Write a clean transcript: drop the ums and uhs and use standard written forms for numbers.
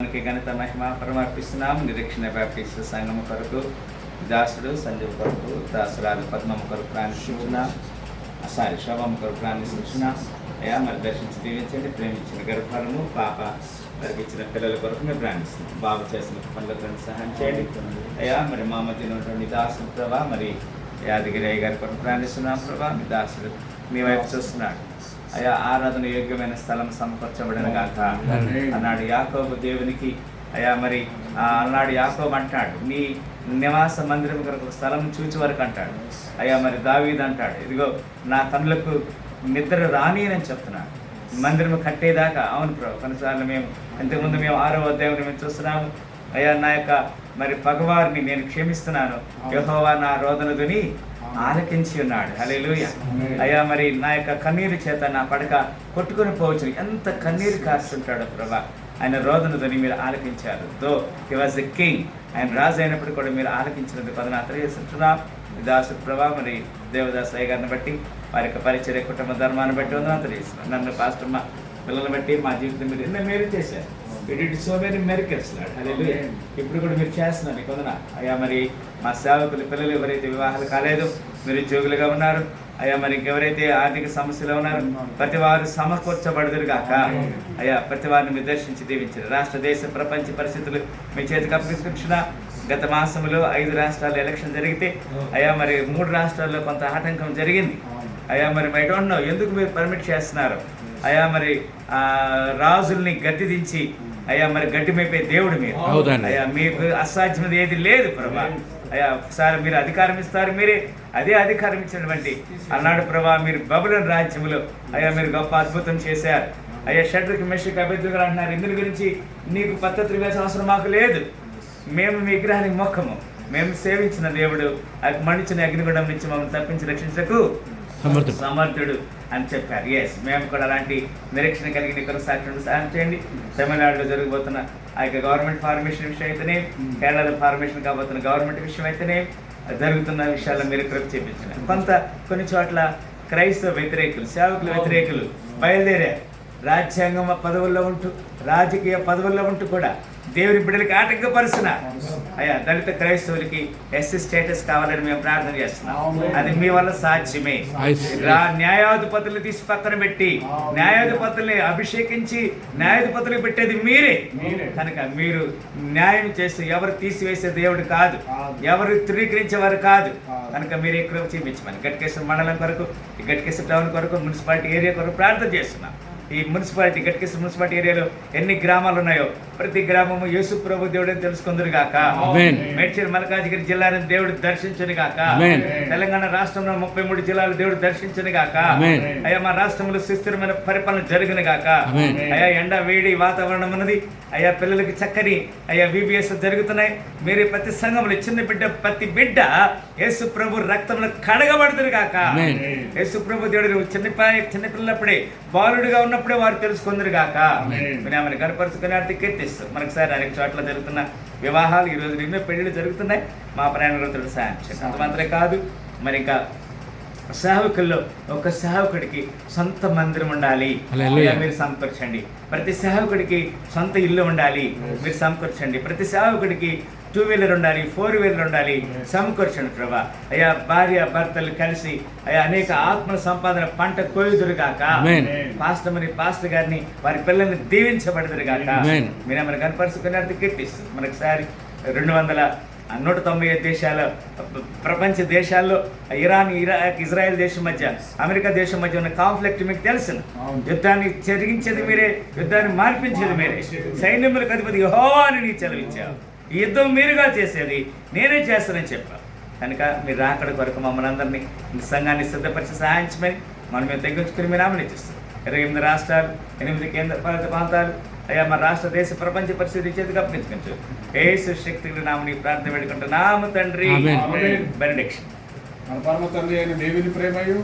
మనకి ఘనత మహిమ పరమర్పిస్తున్నాం. నిరీక్షణ బ్యాప్టిస్ట్ సంఘము కొరకు దాసుడు సంజీవ్ కొరకు దాసురాలు పద్మమ్మ కొరకు ప్రాణిస్తున్నా శోభమ్మ కొరకు ప్రాణిస్తున్నా. అయ్యా మరి దర్శించి దీవించండి. ప్రేమించిన గర్భఫలము పాప వారికి ఇచ్చిన పిల్లల కొరకు మేము ప్రాణిస్తున్నాం. బాబు చేసిన పనులకు సహాయం చేయండి. అయ్యా మరి మా మధ్యలో ఉన్నటువంటి దాసుడు ప్రభా మరి యాదగిరి అయ్య గారి కొరకు ప్రాణిస్తున్నాం ప్రభా. మీ దాసుడు మీ వైపు చూస్తున్నాడు. అయ్యా ఆరాధన యోగ్యమైన స్థలం సమకూర్చబడిన గాక అన్నాడు యాకోబు దేవునికి. అయ్యా మరి అన్నాడు యాకోబు అంటాడు నీ నివాస మందిరం కొరకు స్థలం చూచి వరకు అంటాడు. అయ్యా మరి దావీదు అంటాడు ఇదిగో నా కన్నులకు నిద్ర రాని అని చెప్తున్నాడు. మందిరం కట్టేదాకా అవును ప్రభు. కొన్నిసార్లు ఇంతకుముందు మేము 6వ అధ్యాయం మేము చూస్తున్నాము. అయ్యా నా యొక్క మరి పగవారిని నేను క్షమిస్తున్నాను, యెహోవా నా రోదన ధ్వని ఆలకించి ఉన్నాడు. హల్లెలూయా. అయ్యా మరి నా యొక్క కన్నీరు చేత నా పడక కొట్టుకొని పోవచ్చు. ఎంత కన్నీరు కాస్తుంటాడు ప్రభా. ఆయన రోదన ధ్వని మీరు ఆలకించారు. దో హి వాజ్ ద కింగ్, ఆయన రాజు అయినప్పుడు కూడా మీరు ఆలకించినది పదనాత్రస్తున్నా దాసు ప్రభా. మరి దేవదాస్ అయ్య గారిని బట్టి వారి యొక్క పరిచర్య కుటుంబ ధర్మాన్ని బట్టి వందనాలు తెలియజేస్తున్నాను. నన్ను పాస్టర్ మా పిల్లల్ని బట్టి మా జీవితం మీరు ఎన్నో మేలు చేశారు. సో మెనీ మెరికల్స్ హల్లెలూయా. ఇప్పుడు కూడా మీరు చేస్తున్నారు నీకు వందన. అయ్యా మరి మా సేవకులు పిల్లలు ఎవరైతే వివాహాలు కాలేదు, మీరు ఉద్యోగులుగా ఉన్నారు, అయ్యా మరి ఎవరైతే ఆర్థిక సమస్యలు ఉన్నారు ప్రతి వారు సమకూర్చబడుదురు గాక. అయ్యా ప్రతి వారిని మీరు దర్శించి దీవించారు. రాష్ట్ర దేశ ప్రపంచ పరిస్థితులు మీ చేతికి అప్పగించిన గత మాసంలో 5 రాష్ట్రాల్లో ఎలక్షన్ జరిగితే అయ్యా మరి 3 రాష్ట్రాల్లో కొంత ఆటంకం జరిగింది. అయ్యా మరి ఐ డోంట్ నో ఎందుకు మీరు పర్మిట్ చేస్తున్నారు. అయ్యా మరి రాజుల్ని గద్దె దించి అయ్యా మరి గడ్డి మేపే దేవుడు మీరు. అయ్యా మీకు అసాధ్యమైనది ఏది లేదు ప్రభా. అయ్యా ఒకసారి మీరు అధికారం ఇస్తారు, మీరే అదే అధికారం ఇచ్చినటువంటి అన్నాడు ప్రభా. మీరు బబులోను రాజ్యములో అయ్యా మీరు గొప్ప అద్భుతం చేశారు. అయ్యా షడ్రకు మెషకు అభ్యర్థులు అంటున్నారు ఇందుని గురించి నీకు పద్ధతులు వేసే అవసరం మాకు లేదు, మేము మీ విగ్రహానికి మొక్కము, మేము సేవించిన దేవుడు మణిచిన అగ్నిగుండం నుంచి మమ్మల్ని తప్పించి రక్షించకు సమర్థుడు అని చెప్పారు. ఎస్ మేము కూడా అలాంటి నిరీక్షణ కలిగిన ఇతర సాక్షులను సాయం చేయండి. తమిళనాడులో జరగబోతున్న ఆ యొక్క గవర్నమెంట్ ఫార్మేషన్ విషయం అయితేనే, కేరళలో ఫార్మేషన్ కాబోతున్న గవర్నమెంట్ విషయం అయితేనే జరుగుతున్న విషయాల్లో మీరు కృప చేయించిన కొన్ని చోట్ల క్రైస్తవ వ్యతిరేకులు సేవకుల వ్యతిరేకులు బయలుదేరారు. రాజ్యాంగం పదవుల్లో ఉంటూ రాజకీయ పదవుల్లో ఉంటూ కూడా దేవుని బిడ్డలకి ఆటంకపరుస్తున్నా. అయ్యా దళిత క్రైస్తవులకి ఎస్సీ స్టేటస్ కావాలని మేము ప్రార్థన చేస్తున్నాం. అది మీ వల్ల సాధ్యమే. న్యాయాధిపతులు తీసి పక్కన పెట్టి న్యాయాధిపతుల్ని అభిషేకించి న్యాయాధిపతులు పెట్టేది మీరే కనుక మీరు న్యాయం చేస్తూ ఎవరు తీసివేసే దేవుడు కాదు, ఎవరు ధృవీకరించేవారు కాదు కనుక మీరు ఎక్కువ చూపించమని గట్కేశ్వర మండలం కొరకు, గట్కేశ్వర టౌన్ కొరకు, మున్సిపాలిటీ ఏరియా కొరకు ప్రార్థన చేస్తున్నాం. ఈ మున్సిపాలిటీ గట్కేశ్వర మున్సిపాలిటీ ఏరియాలో ఎన్ని గ్రామాలు ఉన్నాయో ప్రతి గ్రామము యేసు ప్రభు దేవుడు అని తెలుసుకుందరు గాక. మేడ్చల్ మల్కాజిగిరి జిల్లాను దేవుడు దర్శించును గాక. తెలంగాణ రాష్ట్రంలో 33 జిల్లాలు దేవుడు దర్శించును గాక. అయ్యా మా రాష్ట్రంలో సుస్థిరమైన పరిపాలన జరుగును గాక. అయ్యా ఎండ వేడి వాతావరణం ఉన్నది. అయ్యా పిల్లలకి చక్కని అయ్యా VBS జరుగుతున్నాయి. మీరు ప్రతి సంఘంలో చిన్న బిడ్డ ప్రతి బిడ్డ యేసు ప్రభు రక్తంలో కడగబడుతురు గాక. యేసు ప్రభు దేవుడు చిన్నపిల్లప్పుడే బాలుడిగా ఉన్నప్పుడే వారు తెలుసుకుందరు గాక. ఆమెను కనపరుచుకుని అర్థం కీర్తిస్తారు. మనకుసారి అనేక చోట్ల జరుగుతున్న వివాహాలు, ఈ రోజు ఎన్నో పెళ్లిళ్ళు జరుగుతున్నాయి. మా ప్రయాణికులు సాయం చేయండి. అంత మాత్రమే కాదు మరి ఇంకా సేవకుల్లో ఒక సేవకుడికి సొంత మందిరం ఉండాలి, మీరు సమకూర్చండి. ప్రతి సేవకుడికి సొంత ఇల్లు ఉండాలి, మీరు సమకూర్చండి. ప్రతి సేవకుడికి 2 వీలర్ ఉండాలి, 4 వీలర్ ఉండాలి, సమకూర్చండి ప్రభా. అయ్యా భార్య భర్తలు కలిసి అయ్యా అనేక ఆత్మ సంపాదన పంట కోయుదురుగాక. పాస్టర్ గారిని వారి పిల్లల్ని దీవించబడదురుగాక. మీరు ఏమైనా కనపరుచుకుని అర్థం కీర్తిస్తుంది. మనకుసారి 195 దేశాల ప్రపంచ దేశాల్లో ఇరాన్, ఇరాక్, ఇజ్రాయెల్ దేశం మధ్య, అమెరికా దేశం మధ్య ఉన్న కాన్ఫ్లిక్ట్ మీకు తెలుసు. యుద్ధాన్ని జరిగించేది మీరే, యుద్ధాన్ని మార్పించేది మీరే. సైన్యములకు అధిపతి యెహోవా అని నీ సెలవిచ్చావు. ఈ యుద్ధం మీరుగా చేసేది నేనే చేస్తానని చెప్పాను. కనుక మీరు రాకడ కొరకు మమ్మల్ని అందరినీ సంఘాన్ని సిద్ధపరిచి సహాయించమని మేము తగ్గించుకుని మీ నామని ఇచ్చిస్తాం. 28 రాష్ట్రాలు, 8 కేంద్ర పాలిత ప్రాంతాలు అయ్యా మా రాష్ట్ర దేశ ప్రపంచ పరిస్థితి చేతికి అప్పగించుకోవచ్చు. యేసు శక్తి నామని ప్రార్థన పెట్టుకుంటున్నాము తండ్రి. బెనడిక్షన్. మన పరమ తండ్రి అయిన దేవుని ప్రేమయు